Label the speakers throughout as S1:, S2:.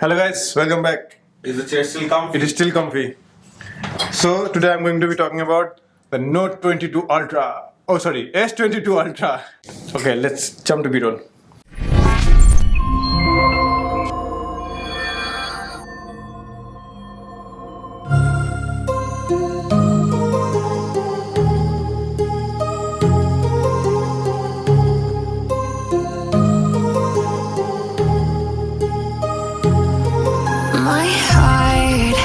S1: Hello guys, welcome back.
S2: Is the chair still comfy?
S1: It is still comfy. So today I'm going to be talking about the Note 22 Ultra. Oh sorry, S22 Ultra. Okay, let's jump to B-roll.
S3: My heart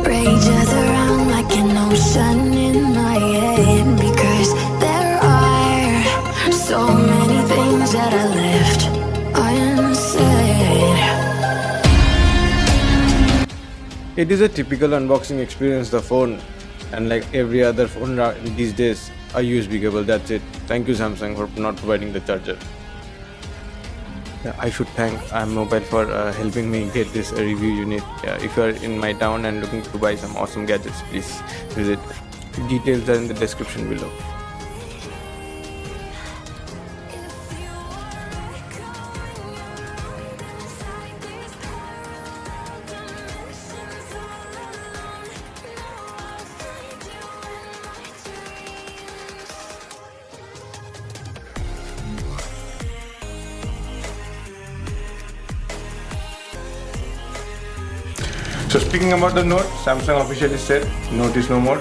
S3: rages around like an ocean in my head, because there are so many things that I left unsaid.
S4: It is a typical unboxing experience, the phone, and like every other phone these days, a USB cable, that's it. Thank you Samsung for not providing the charger. I should thank iMobile for helping me get this review unit. If you are in my town and looking to buy some awesome gadgets, please visit. Details are in the description below.
S1: So speaking about the Note, Samsung officially said Note is no more.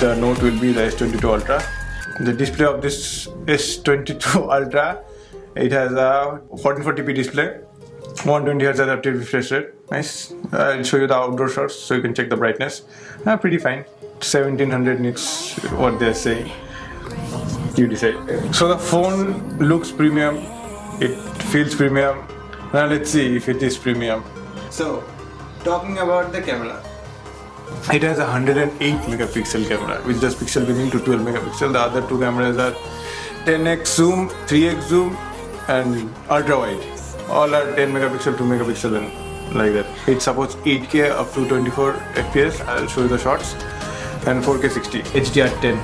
S1: The Note will be the S22 Ultra. The display of this S22 Ultra, it has a 1440p display, 120Hz adaptive refresh rate. Nice. I'll show you the outdoor shots so you can check the brightness. Pretty fine. 1700 nits, what they're saying. You decide. So the phone looks premium. It feels premium. Now let's see if it is premium. So, talking about the camera, it has a 108 megapixel camera, which does pixel binning to 12 megapixel. The other two cameras are 10x zoom, 3x zoom, and ultra wide. All are 10 megapixel, 2 megapixel, and like that. It supports 8K up to 24 FPS. I'll show you the shots, and 4K 60 HDR10.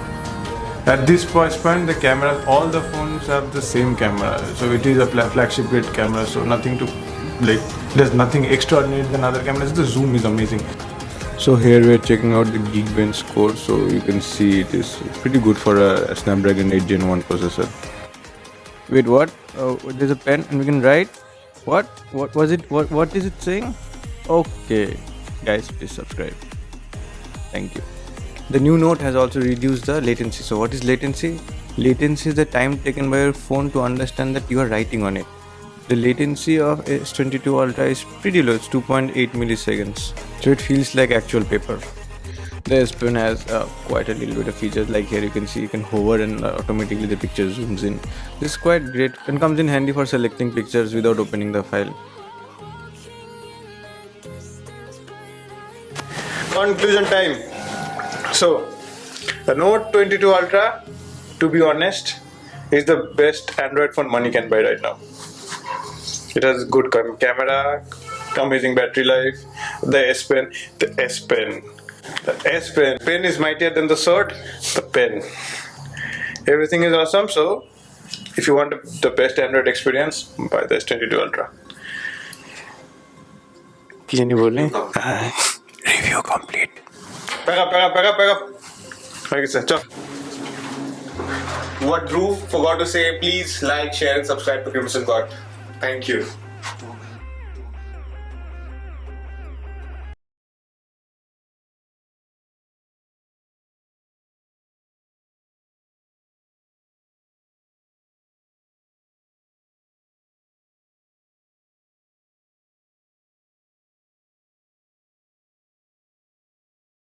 S1: At this price point, the cameras, all the phones have the same camera, so it is a flagship grade camera. So nothing to like. There's nothing extraordinary than other cameras. The zoom is amazing.
S4: So here we're checking out the Geekbench score. So you can see it is pretty good for a Snapdragon 8 Gen 1 processor. Wait, what? Oh, there's a pen and we can write. What was it? What is it saying? Okay, guys, please subscribe. Thank you. The new Note has also reduced the latency. So what is latency? Latency is the time taken by your phone to understand that you are writing on it. The latency of S22 Ultra is pretty low, it's 2.8 milliseconds. So it feels like actual paper. The S Pen has quite a little bit of features, like here you can see you can hover and automatically the picture zooms in. This is quite great and comes in handy for selecting pictures without opening the file.
S1: Conclusion time. So, the Note 22 Ultra, to be honest, is the best Android phone money can buy right now. It has good camera, amazing battery life. The S Pen, pen is mightier than the sword. The pen, everything is awesome. So, if you want the best Android experience, buy the S22 Ultra. Review complete. Pack up. Okay, sir. Chal.
S2: What Dhruv forgot to say, please like, share and subscribe to Crimson God. Thank you.